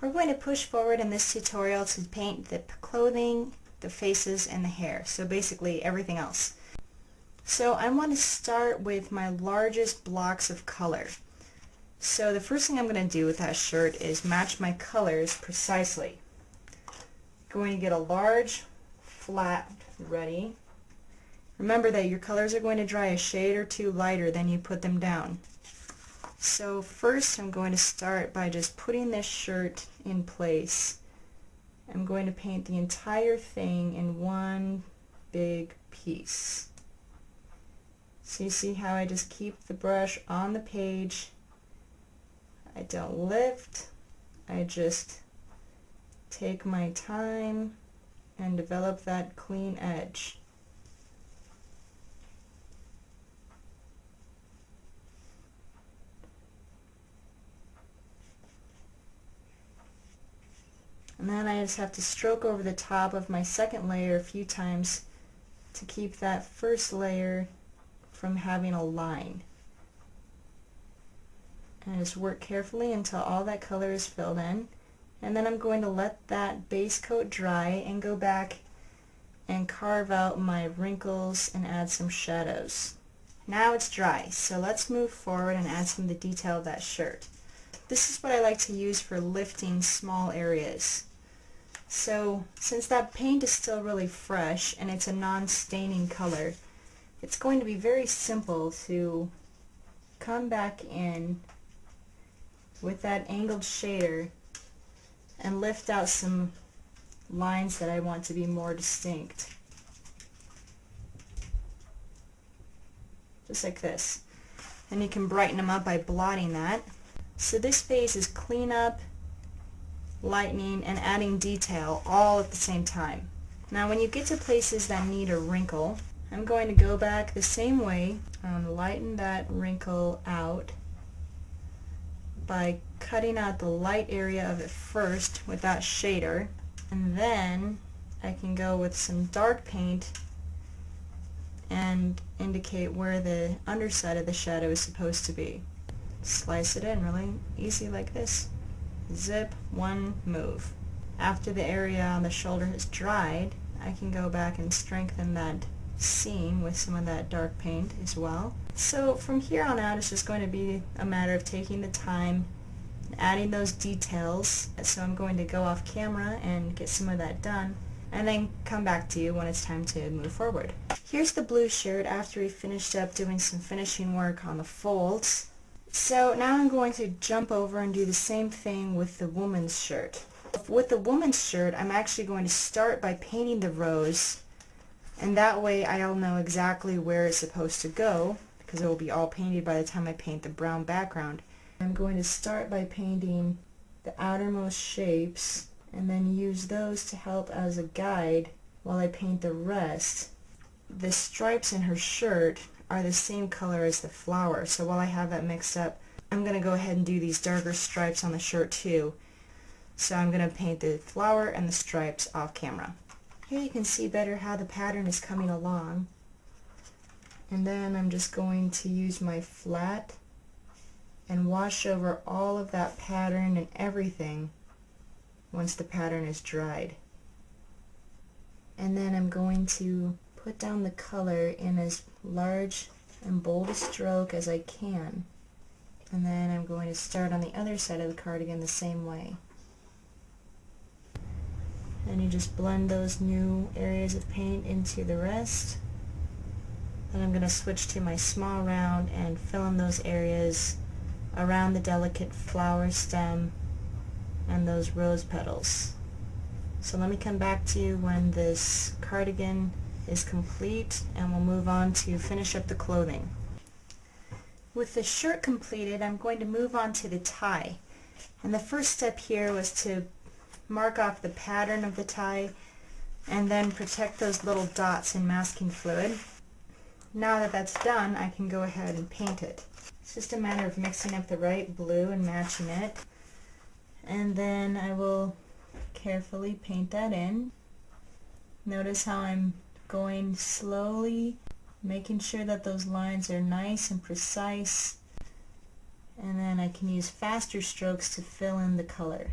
We're going to push forward in this tutorial to paint the clothing, the faces, and the hair. So basically everything else. So I want to start with my largest blocks of color. So the first thing I'm going to do with that shirt is match my colors precisely. Going to get a large flat ready. Remember that your colors are going to dry a shade or two lighter than you put them down. So first I'm going to start by just putting this shirt in place. I'm going to paint the entire thing in one big piece. So you see how I just keep the brush on the page. I don't lift. I just take my time and develop that clean edge. And then I just have to stroke over the top of my second layer a few times to keep that first layer from having a line. And I just work carefully until all that color is filled in. And then I'm going to let that base coat dry and go back and carve out my wrinkles and add some shadows. Now it's dry, so let's move forward and add some of the detail of that shirt. This is what I like to use for lifting small areas. So since that paint is still really fresh and it's a non-staining color, it's going to be very simple to come back in with that angled shader and lift out some lines that I want to be more distinct. Just like this. And you can brighten them up by blotting that. So this phase is clean up, lightening, and adding detail all at the same time. Now when you get to places that need a wrinkle, I'm going to go back the same way and lighten that wrinkle out by cutting out the light area of it first with that shader, and then I can go with some dark paint and indicate where the underside of the shadow is supposed to be. Slice it in really easy like this. Zip, one move. After the area on the shoulder has dried, I can go back and strengthen that seam with some of that dark paint as well. So from here on out it's just going to be a matter of taking the time, adding those details. So I'm going to go off camera and get some of that done and then come back to you when it's time to move forward. Here's the blue shirt after we finished up doing some finishing work on the folds. So now I'm going to jump over and do the same thing with the woman's shirt. With the woman's shirt I'm actually going to start by painting the rose, and that way I'll know exactly where it's supposed to go because it will be all painted by the time I paint the brown background. I'm going to start by painting the outermost shapes and then use those to help as a guide while I paint the rest. The stripes in her shirt are the same color as the flower, so while I have that mixed up, I'm going to go ahead and do these darker stripes on the shirt too. So I'm going to paint the flower and the stripes off camera. Here you can see better how the pattern is coming along. And then I'm just going to use my flat and wash over all of that pattern and everything once the pattern is dried. And then I'm going to put down the color in as large and bold a stroke as I can. And then I'm going to start on the other side of the cardigan the same way. And you just blend those new areas of paint into the rest. Then I'm going to switch to my small round and fill in those areas around the delicate flower stem and those rose petals. So let me come back to you when this cardigan is complete and we'll move on to finish up the clothing. With the shirt completed, I'm going to move on to the tie. And the first step here was to mark off the pattern of the tie and then protect those little dots in masking fluid. Now that that's done, I can go ahead and paint it. It's just a matter of mixing up the right blue and matching it. And then I will carefully paint that in. Notice how I'm going slowly, making sure that those lines are nice and precise. And then I can use faster strokes to fill in the color.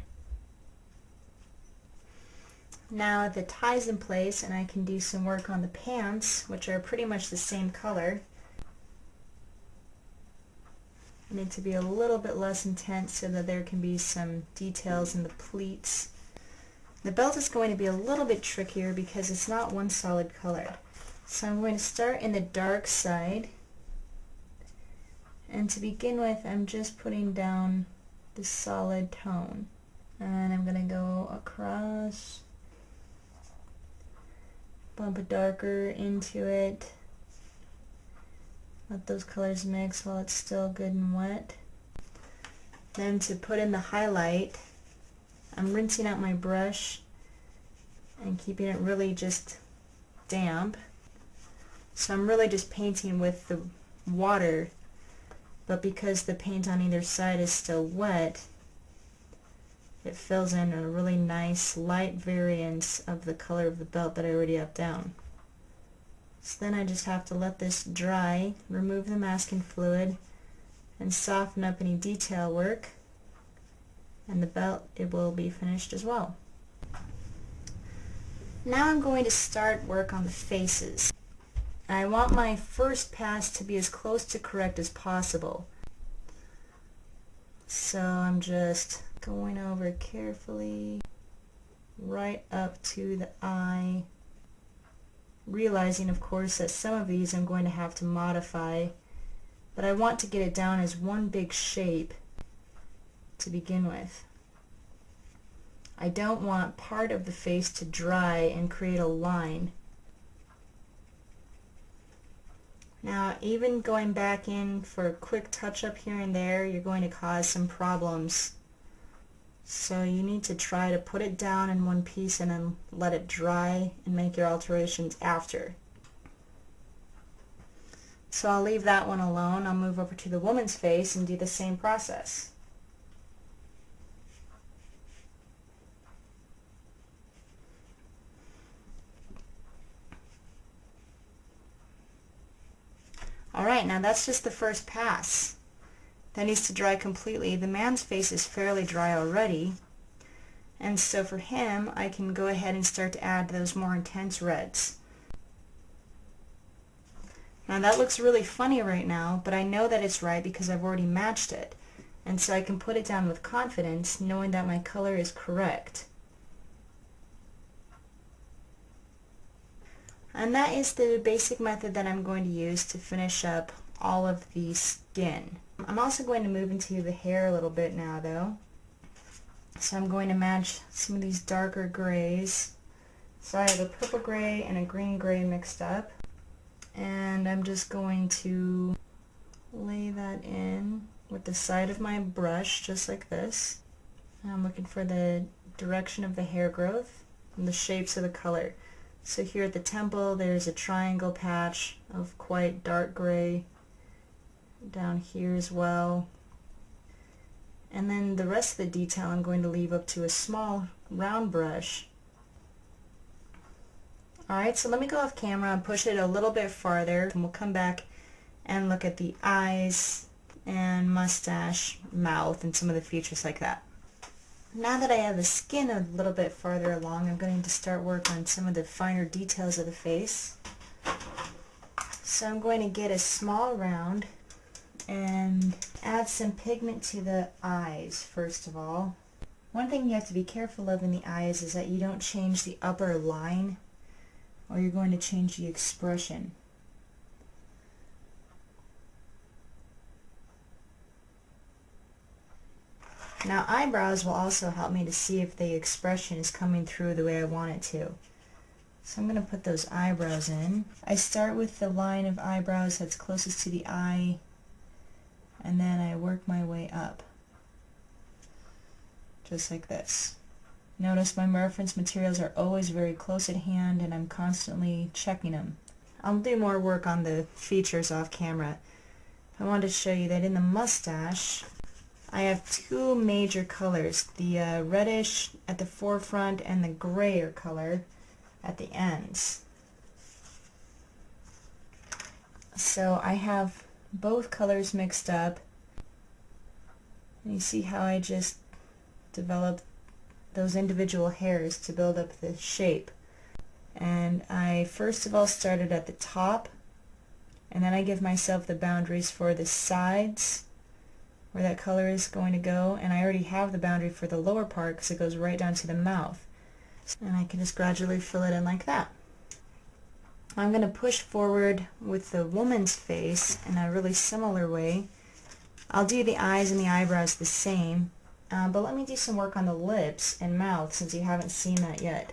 Now the tie's in place and I can do some work on the pants, which are pretty much the same color. I need to be a little bit less intense so that there can be some details in the pleats. The belt is going to be a little bit trickier because it's not one solid color. So I'm going to start in the dark side, and to begin with I'm just putting down the solid tone. And I'm going to go across, bump it darker into it, let those colors mix while it's still good and wet. Then to put in the highlight, I'm rinsing out my brush and keeping it really just damp. So I'm really just painting with the water, but because the paint on either side is still wet, it fills in a really nice light variance of the color of the belt that I already have down. So then I just have to let this dry, remove the masking fluid, and soften up any detail work, and the belt, it will be finished as well. Now I'm going to start work on the faces. I want my first pass to be as close to correct as possible. So I'm just going over carefully right up to the eye, realizing of course that some of these I'm going to have to modify, but I want to get it down as one big shape to begin with. I don't want part of the face to dry and create a line. Now, even going back in for a quick touch-up here and there, you're going to cause some problems. So you need to try to put it down in one piece and then let it dry and make your alterations after. So I'll leave that one alone. I'll move over to the woman's face and do the same process. Alright, now that's just the first pass. That needs to dry completely. The man's face is fairly dry already, and so for him I can go ahead and start to add those more intense reds. Now that looks really funny right now, but I know that it's right because I've already matched it, and so I can put it down with confidence knowing that my color is correct. And that is the basic method that I'm going to use to finish up all of the skin. I'm also going to move into the hair a little bit now though. So I'm going to match some of these darker grays. So I have a purple gray and a green gray mixed up. And I'm just going to lay that in with the side of my brush just like this. And I'm looking for the direction of the hair growth and the shapes of the color. So here at the temple there's a triangle patch of quite dark gray, down here as well, and then the rest of the detail I'm going to leave up to a small round brush. Alright, so let me go off camera and push it a little bit farther, and we'll come back and look at the eyes and mustache, mouth, and some of the features like that. Now that I have the skin a little bit farther along, I'm going to start work on some of the finer details of the face. So I'm going to get a small round and add some pigment to the eyes first of all. One thing you have to be careful of in the eyes is that you don't change the upper line or you're going to change the expression. Now eyebrows will also help me to see if the expression is coming through the way I want it to. So I'm going to put those eyebrows in. I start with the line of eyebrows that's closest to the eye, and then I work my way up. Just like this. Notice my reference materials are always very close at hand and I'm constantly checking them. I'll do more work on the features off camera. I wanted to show you that in the mustache I have two major colors, the reddish at the forefront and the grayer color at the ends. So I have both colors mixed up, and you see how I just developed those individual hairs to build up the shape. And I first of all started at the top, and then I give myself the boundaries for the sides where that color is going to go, and I already have the boundary for the lower part because it goes right down to the mouth. And I can just gradually fill it in like that. I'm going to push forward with the woman's face in a really similar way. I'll do the eyes and the eyebrows the same, but let me do some work on the lips and mouth since you haven't seen that yet.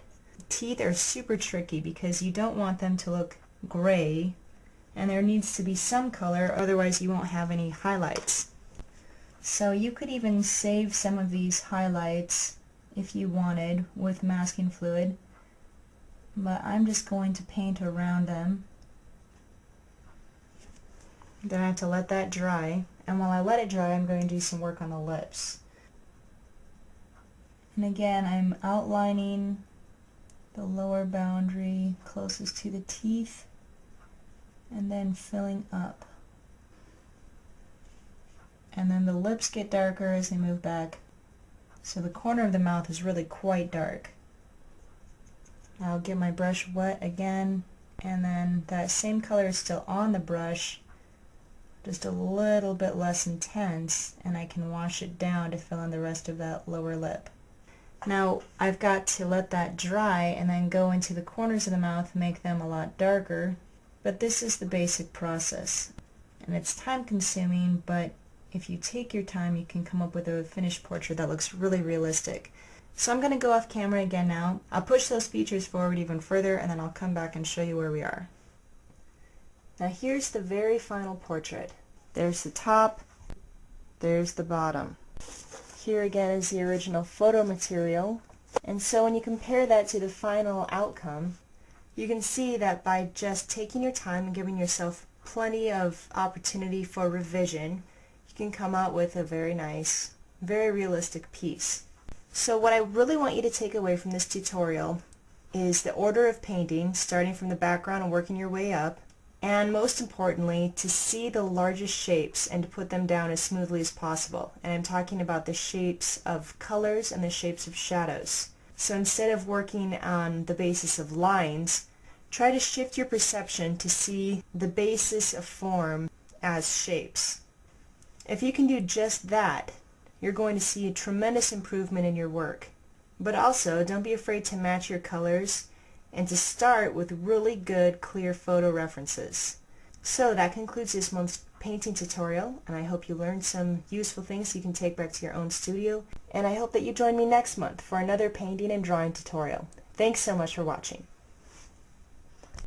Teeth are super tricky because you don't want them to look gray, and there needs to be some color, otherwise you won't have any highlights. So you could even save some of these highlights if you wanted with masking fluid, but I'm just going to paint around them. Then I have to let that dry, and while I let it dry I'm going to do some work on the lips. And again, I'm outlining the lower boundary closest to the teeth and then filling up. And then the lips get darker as they move back, so the corner of the mouth is really quite dark. I'll get my brush wet again, and then that same color is still on the brush, just a little bit less intense, and I can wash it down to fill in the rest of that lower lip. Now I've got to let that dry and then go into the corners of the mouth and make them a lot darker, but this is the basic process. And it's time consuming, but if you take your time you can come up with a finished portrait that looks really realistic. So I'm going to go off camera again now. I'll push those features forward even further and then I'll come back and show you where we are. Now here's the very final portrait. There's the top, there's the bottom. Here again is the original photo material, and so when you compare that to the final outcome, you can see that by just taking your time and giving yourself plenty of opportunity for revision, you can come out with a very nice, very realistic piece. So what I really want you to take away from this tutorial is the order of painting, starting from the background and working your way up, and most importantly, to see the largest shapes and to put them down as smoothly as possible. And I'm talking about the shapes of colors and the shapes of shadows. So instead of working on the basis of lines, try to shift your perception to see the basis of form as shapes. If you can do just that, you're going to see a tremendous improvement in your work. But also, don't be afraid to match your colors and to start with really good, clear photo references. So that concludes this month's painting tutorial, and I hope you learned some useful things you can take back to your own studio, and I hope that you join me next month for another painting and drawing tutorial. Thanks so much for watching.